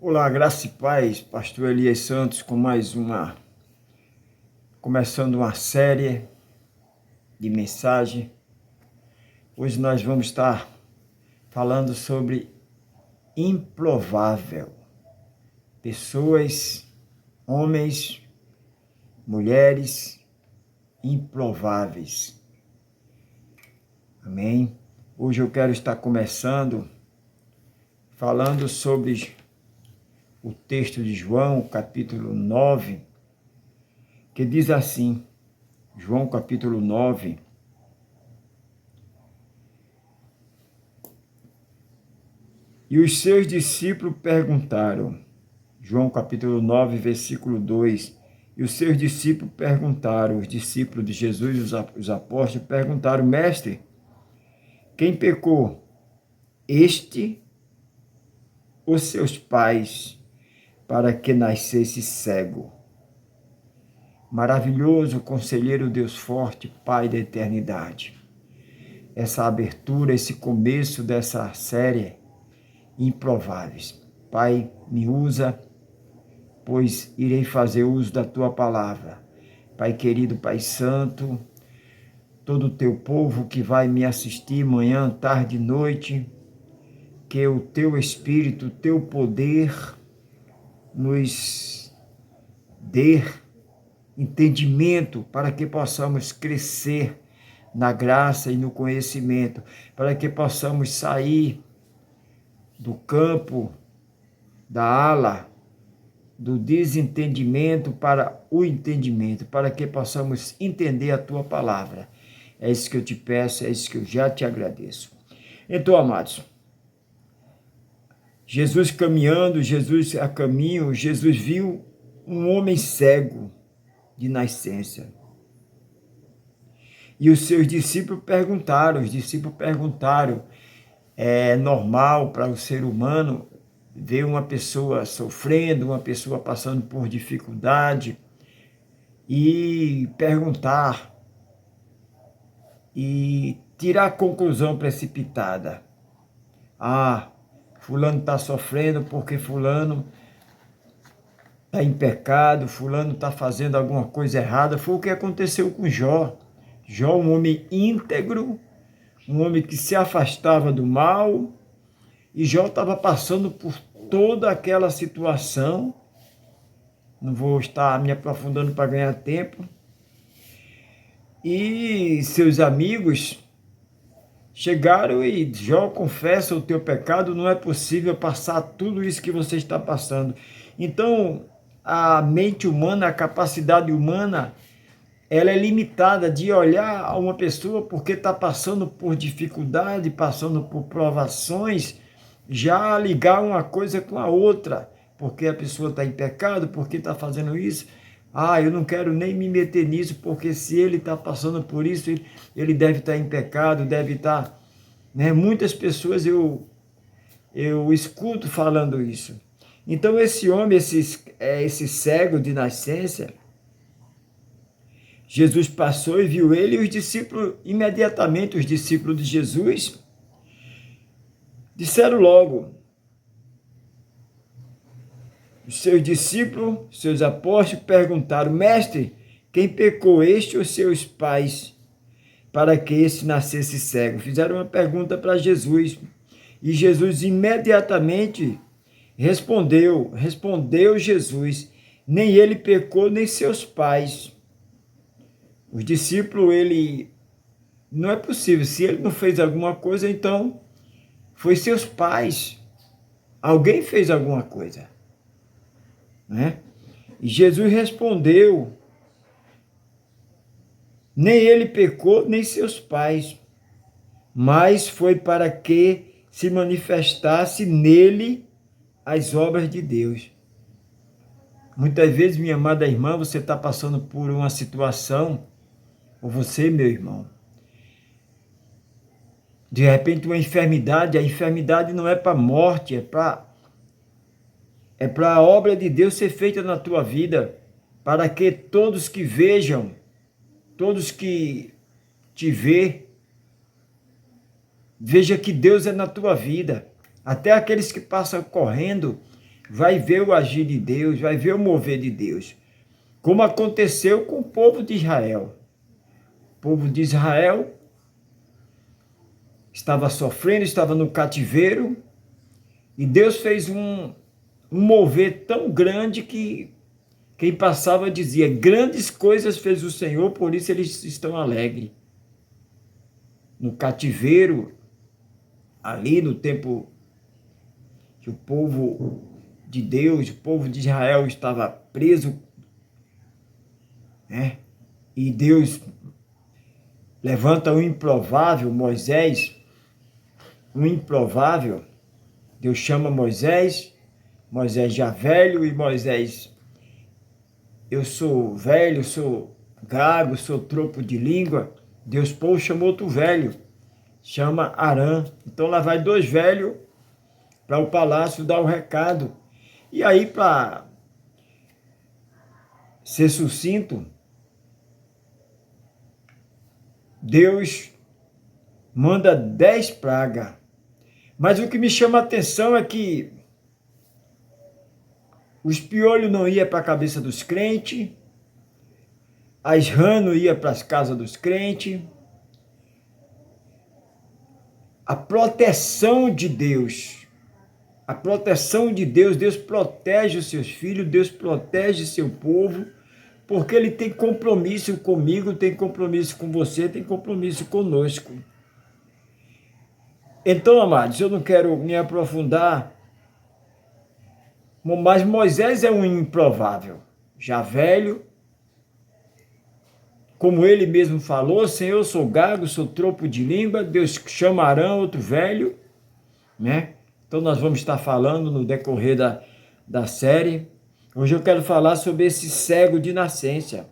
Olá, graça e paz, pastor Elias Santos com começando uma série de mensagem. Hoje nós vamos estar falando sobre improvável. Pessoas, homens, mulheres improváveis. Amém? Hoje eu quero estar começando falando sobre o texto de João, capítulo 9, que diz assim, João capítulo 9, e os seus discípulos perguntaram, João capítulo 9, versículo 2, e os seus discípulos perguntaram, os discípulos de Jesus, os apóstolos, perguntaram, mestre, quem pecou, este ou seus pais, para que nascesse cego? Maravilhoso, conselheiro Deus forte, Pai da eternidade. Essa abertura, esse começo dessa série, improváveis. Pai, me usa, pois irei fazer uso da tua palavra. Pai querido, Pai santo, todo o teu povo que vai me assistir manhã, tarde e noite, que o teu Espírito, o teu poder nos dê entendimento para que possamos crescer na graça e no conhecimento, para que possamos sair do campo, da ala, do desentendimento para o entendimento, para que possamos entender a tua palavra. É isso que eu te peço, é isso que eu já te agradeço. Então, amados, Jesus caminhando, Jesus a caminho, Jesus viu um homem cego de nascença. E os seus discípulos perguntaram, é normal para o ser humano ver uma pessoa sofrendo, uma pessoa passando por dificuldade e perguntar e tirar conclusão precipitada. Ah, fulano está sofrendo porque fulano está em pecado, fulano está fazendo alguma coisa errada. Foi o que aconteceu com Jó. Jó, um homem íntegro, um homem que se afastava do mal, e Jó estava passando por toda aquela situação. Não vou estar me aprofundando para ganhar tempo. E seus amigos chegaram e Jó, confessa o teu pecado, não é possível passar tudo isso que você está passando. Então, a mente humana, a capacidade humana, ela é limitada de olhar a uma pessoa porque está passando por dificuldade, passando por provações, já ligar uma coisa com a outra, porque a pessoa está em pecado, porque está fazendo isso. Ah, eu não quero nem me meter nisso, porque se ele está passando por isso, ele deve estar em pecado, deve estar... Né? Muitas pessoas eu escuto falando isso. Então esse homem, esse cego de nascença, Jesus passou e viu ele, e os discípulos, imediatamente os discípulos de Jesus, disseram logo, os seus discípulos, seus apóstolos perguntaram, mestre, quem pecou, este ou seus pais, para que este nascesse cego? Fizeram uma pergunta para Jesus, e Jesus imediatamente respondeu Jesus, nem ele pecou, nem seus pais. Os discípulos, não é possível, se ele não fez alguma coisa, então foi seus pais. Alguém fez alguma coisa, né? E Jesus respondeu, nem ele pecou, nem seus pais, mas foi para que se manifestasse nele as obras de Deus. Muitas vezes, minha amada irmã, você está passando por uma situação, ou você, meu irmão, de repente uma enfermidade, a enfermidade não é para a morte, é para a obra de Deus ser feita na tua vida, para que todos que vejam, todos que te veja que Deus é na tua vida, até aqueles que passam correndo, vai ver o agir de Deus, vai ver o mover de Deus. Como aconteceu com o povo de Israel. O povo de Israel estava sofrendo, estava no cativeiro, e Deus fez um mover tão grande que quem passava dizia: grandes coisas fez o Senhor, por isso eles estão alegres. No cativeiro, ali no tempo que o povo de Deus, o povo de Israel estava preso, né? E Deus levanta o improvável, Moisés, o improvável. Deus chama Moisés, Moisés já velho, e Moisés: eu sou velho, sou gago, sou tropo de língua. Deus, pô, chamou outro velho, chama Arã. Então lá vai dois velhos para o palácio dar o recado. E aí, para ser sucinto, Deus manda 10 pragas. Mas o que me chama a atenção é que os piolhos não iam para a cabeça dos crentes, as rãs não iam para as casas dos crentes. A proteção de Deus, Deus protege os seus filhos, Deus protege seu povo, porque Ele tem compromisso comigo, tem compromisso com você, tem compromisso conosco. Então, amados, eu não quero me aprofundar, mas Moisés é um improvável, já velho, como ele mesmo falou: Senhor, eu sou gago, sou tropo de língua. Deus chama Arão, outro velho, né? Então nós vamos estar falando no decorrer da série. Hoje eu quero falar sobre esse cego de nascença,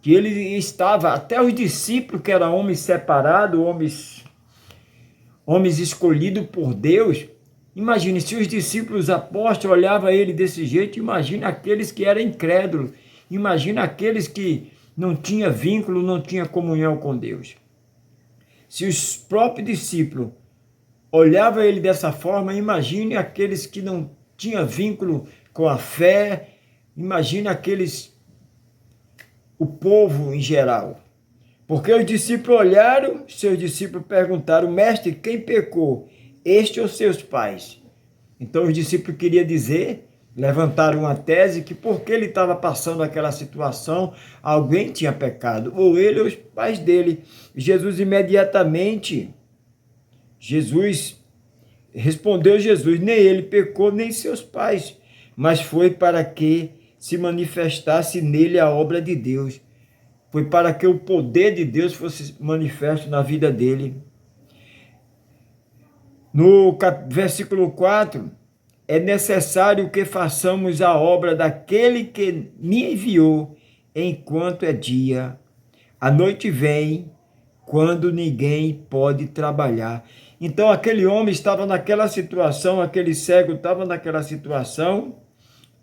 que ele estava, até os discípulos, que eram homens separados, homens escolhidos por Deus. Imagine, se os discípulos apóstolos olhavam ele desse jeito, imagina aqueles que eram incrédulos, imagina aqueles que não tinham vínculo, não tinham comunhão com Deus. Se os próprios discípulos olhavam ele dessa forma, imagine aqueles que não tinham vínculo com a fé, imagine o povo em geral. Porque os discípulos olharam, seus discípulos perguntaram: mestre, quem pecou, este ou seus pais? Então os discípulos queriam dizer, levantaram uma tese, que porque ele estava passando aquela situação, alguém tinha pecado, ou ele ou os pais dele. Jesus imediatamente, respondeu: nem ele pecou, nem seus pais, mas foi para que se manifestasse nele a obra de Deus. Foi para que o poder de Deus fosse manifesto na vida dele. No versículo 4, é necessário que façamos a obra daquele que me enviou enquanto é dia. A noite vem, quando ninguém pode trabalhar. Então aquele homem estava naquela situação, aquele cego estava naquela situação,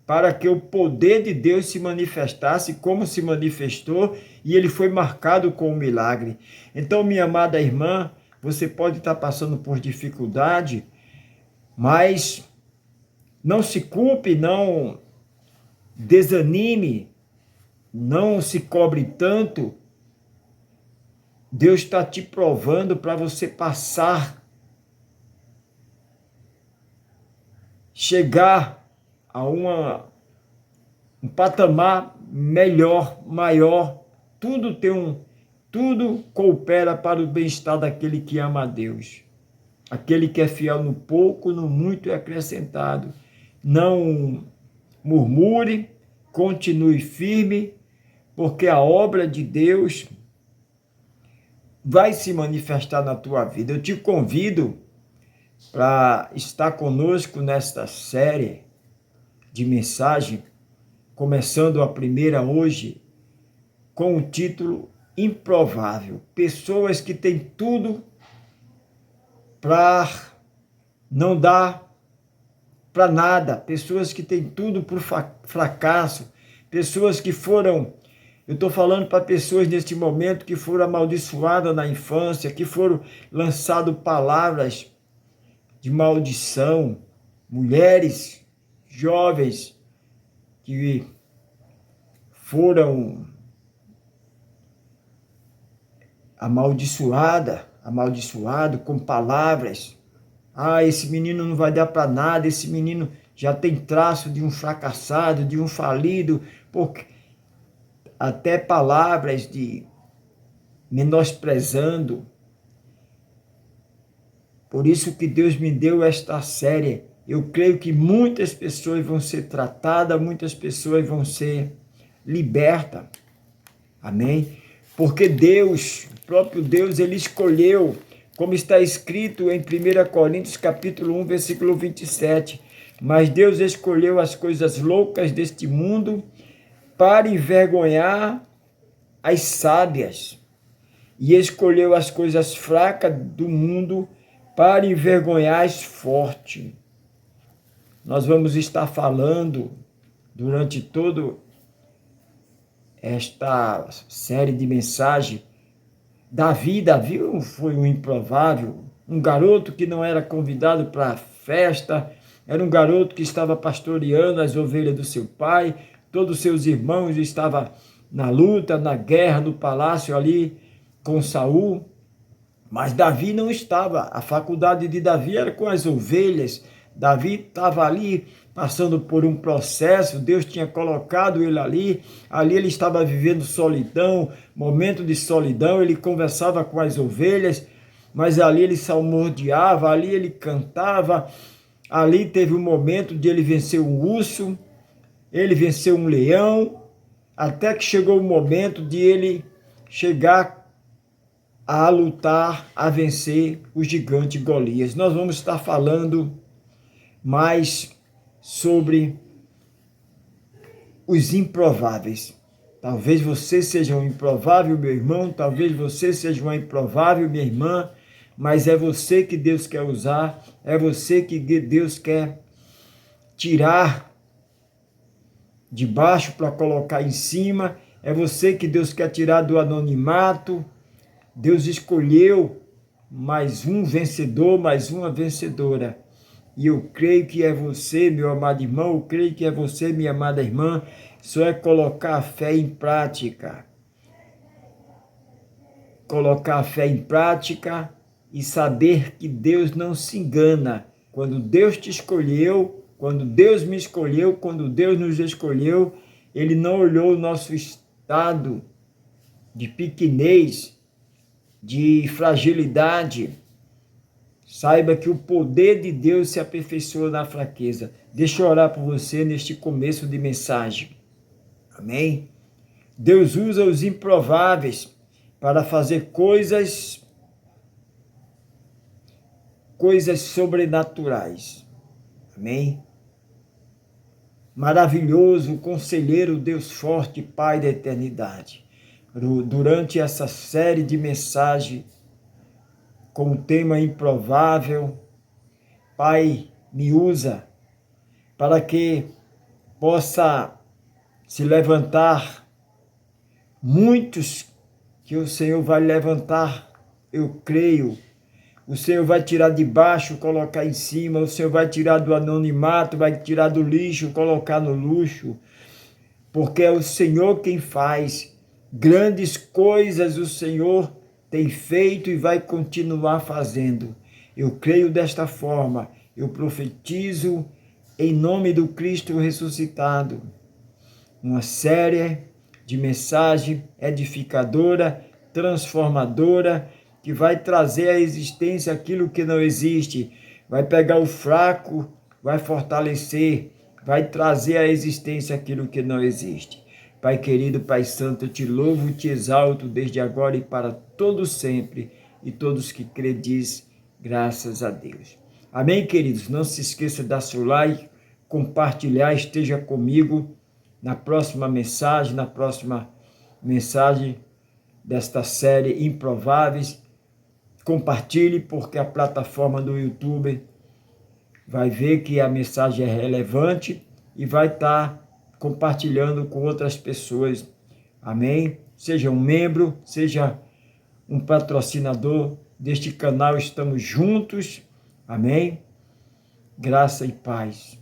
para que o poder de Deus se manifestasse, como se manifestou, e ele foi marcado com um milagre. Então, minha amada irmã, você pode estar passando por dificuldade, mas não se culpe, não desanime, não se cobre tanto. Deus está te provando para você passar, chegar a um patamar melhor, maior. Tudo coopera para o bem-estar daquele que ama a Deus. Aquele que é fiel no pouco, no muito é acrescentado. Não murmure, continue firme, porque a obra de Deus vai se manifestar na tua vida. Eu te convido para estar conosco nesta série de mensagem, começando a primeira hoje, com o título Improvável. Pessoas que têm tudo para não dar para nada, pessoas que têm tudo por fracasso, pessoas que foram, eu estou falando para pessoas neste momento que foram amaldiçoadas na infância, que foram lançadas palavras de maldição, mulheres jovens que foram amaldiçoado com palavras. Ah, esse menino não vai dar para nada, esse menino já tem traço de um fracassado, de um falido, porque até palavras de menosprezando. Por isso que Deus me deu esta série. Eu creio que muitas pessoas vão ser tratadas, muitas pessoas vão ser libertas. Amém? Porque Deus, o próprio Deus, ele escolheu, como está escrito em 1 Coríntios capítulo 1, versículo 27, mas Deus escolheu as coisas loucas deste mundo para envergonhar as sábias, e escolheu as coisas fracas do mundo para envergonhar as fortes. Nós vamos estar falando durante todo esta série de mensagens. Davi foi um improvável, um garoto que não era convidado para a festa, era um garoto que estava pastoreando as ovelhas do seu pai, todos os seus irmãos estavam na luta, na guerra, no palácio ali com Saul, mas Davi não estava. A faculdade de Davi era com as ovelhas. Davi estava ali passando por um processo, Deus tinha colocado ele ali ele estava vivendo solidão, momento de solidão, ele conversava com as ovelhas, mas ali ele salmodiava, ali ele cantava, ali teve um momento de ele vencer um urso, ele venceu um leão, até que chegou o momento de ele chegar a lutar, a vencer o gigante Golias. Nós vamos estar falando mais sobre os improváveis. Talvez você seja um improvável, meu irmão, talvez você seja uma improvável, minha irmã, mas é você que Deus quer usar, é você que Deus quer tirar de baixo para colocar em cima, é você que Deus quer tirar do anonimato. Deus escolheu mais um vencedor, mais uma vencedora. E eu creio que é você, meu amado irmão, eu creio que é você, minha amada irmã, só é colocar a fé em prática. Colocar a fé em prática e saber que Deus não se engana. Quando Deus te escolheu, quando Deus me escolheu, quando Deus nos escolheu, Ele não olhou o nosso estado de pequenez, de fragilidade. Saiba que o poder de Deus se aperfeiçoa na fraqueza. Deixa eu orar por você neste começo de mensagem. Amém? Deus usa os improváveis para fazer coisas sobrenaturais. Amém? Maravilhoso, conselheiro, Deus forte, Pai da eternidade. Durante essa série de mensagens com o tema improvável, Pai, me usa para que possa se levantar muitos que o Senhor vai levantar, eu creio. O Senhor vai tirar de baixo, colocar em cima, o Senhor vai tirar do anonimato, vai tirar do lixo, colocar no luxo, porque é o Senhor quem faz. Grandes coisas o Senhor tem feito e vai continuar fazendo. Eu creio desta forma, eu profetizo em nome do Cristo ressuscitado. Uma série de mensagem edificadora, transformadora, que vai trazer à existência aquilo que não existe, vai pegar o fraco, vai fortalecer, vai trazer à existência aquilo que não existe. Pai querido, Pai santo, eu te louvo e te exalto desde agora e para todo sempre, e todos que crê diz, graças a Deus. Amém, queridos? Não se esqueça de dar seu like, compartilhar, esteja comigo na próxima mensagem desta série Improváveis. Compartilhe, porque a plataforma do YouTube vai ver que a mensagem é relevante e vai estar compartilhando com outras pessoas. Amém? Seja um membro, seja um patrocinador deste canal, estamos juntos. Amém? Graça e paz.